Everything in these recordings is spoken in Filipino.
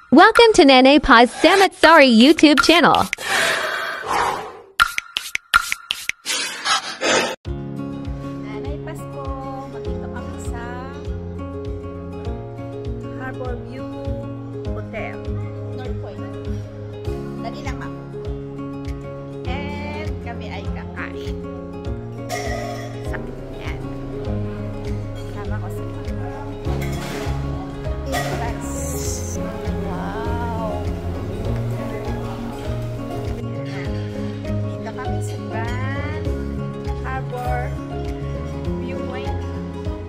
Welcome to Nene Paz Samatsari YouTube channel. Nanay Pasko, magdito kami sa Harbor View Hotel, North Point. Dali lang, ma'am. And kami ay kakain. Yan. Sama ko si wow. Dito kami sa Grand Harbor View Point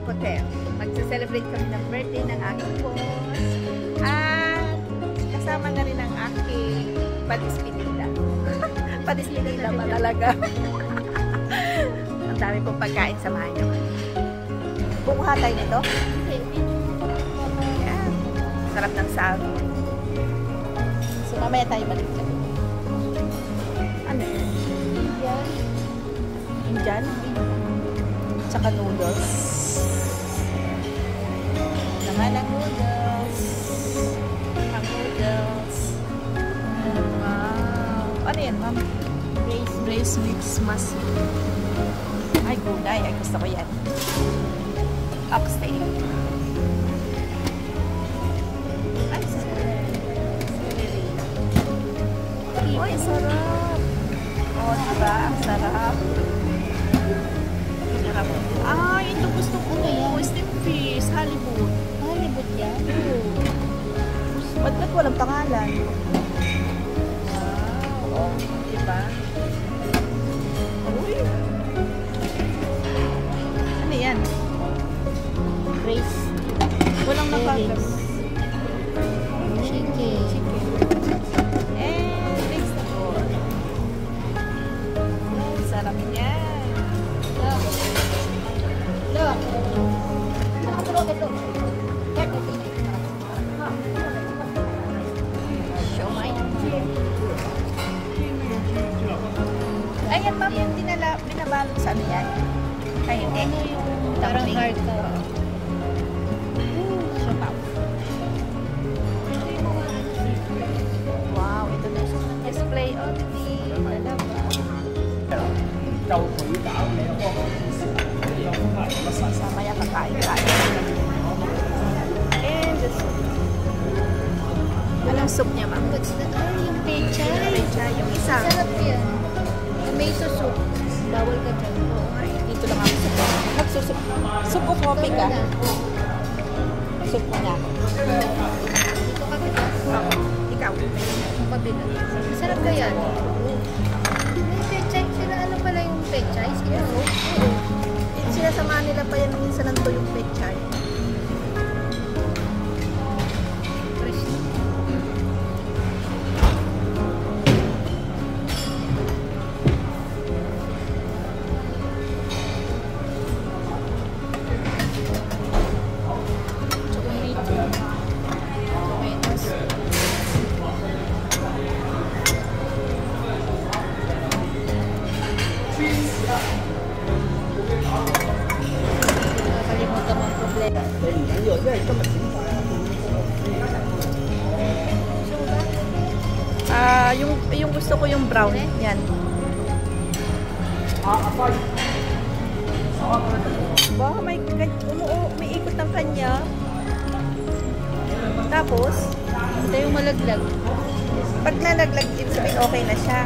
Hotel. Magse-celebrate kami ng birthday ng aking boss. At kasama na rin ang aking padispinila. Padispinila pa talaga. Ang dami pong pagkain, samahan niyo. Bumuha tayo nito. Yan. Sarap ng sago. So mamaya tayo balik dyan. Ano yun? Indian? Tsaka noodles. Naman ang noodles. Ang noodles. Wow. Ano yan, ma'am? Braised mixed mushroom. Ay, gulay. Ay, gusto ko yan. Oxtail. Ay, celery. Uy, sarap. Oh, diba? Ang sarap. Sarap. Ay, ito gusto ko. Steamed fish. Halibut. Halibut yan? Ba't walang pangalan? Wow. Oh, diba? Uy. Ano yan? Brace. Walang nakagas. Chicken. And vegetable. Sarap niya. Look. Siomai. Ayan, ma'am, yung binabalot sa ano yan? Ay, hindi. Parang hard ka. Wow, ito na yung display on the mamaya kakain. And the soup. Anong soup niya, ma'am? Yung pechay. Yung isa. Sarap yan. Tomato soup. Bawal ka dyan. Oo nga, dito lang ako sa magsusup. Soup o coffee ka? Soup mo na. Dito ka kita. Ikaw. Ang kabila. Sarap ka yan. May pechay. Sila ano pala yung pechay? Sila o? Sinasama nila pa yan minsan ng tuyong pechay. Fresh na. Nakalimutan mo ang problema. Yung gusto ko yung brown. Yan. Wow, may ikot ng kanya. Tapos, Ito yung malaglag. pag nalaglag, ibig sabihin okay na siya.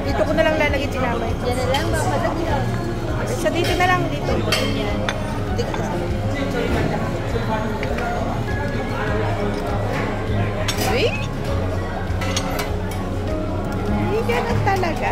Dito ko na lang lalagay tinapay. Yan na lang. Baka malaglag. Sa dito na lang, dito. Yan. Uy! Hindi ganun talaga.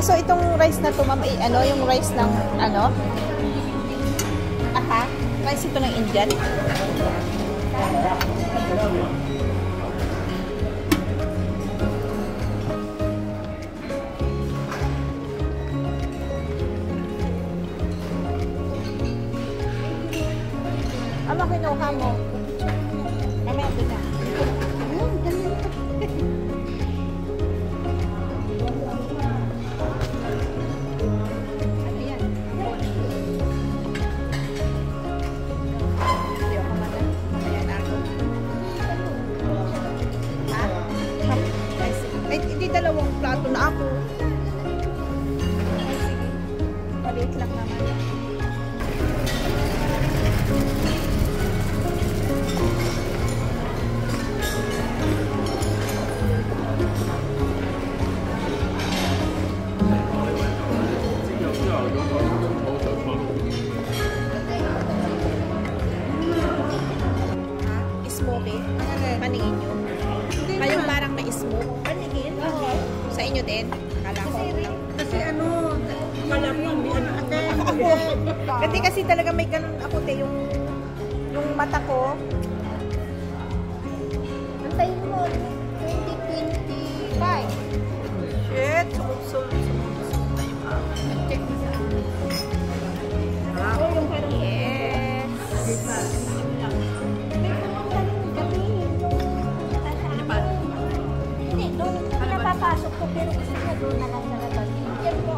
So itong rice na to, ma'am, ay ano, yung rice ng, ano? Aha, rice ito ng Indian. Ano kinuha mo? Mamaya doon na. Ano yan? Hindi ako man. Mamaya na ako. Ha? Ay, hindi dalawang plato na ako. Ay, sige. Maliit lang naman. Smoky? Paningin nyo? Kayong parang na-smoke? Paningin? Sa inyo din? Akala ko. Kasi ano, kalam yung ano ate. Ako. Kasi kasi talaga may ganun ako te, yung mata ko. Antayin mo, 2025. Shit, sumut-sumut na yung Check mo sa Oh, yung parang yes. Hindi, doon napapasok ko pero gusto niya doon na lang sa labas. Yan po.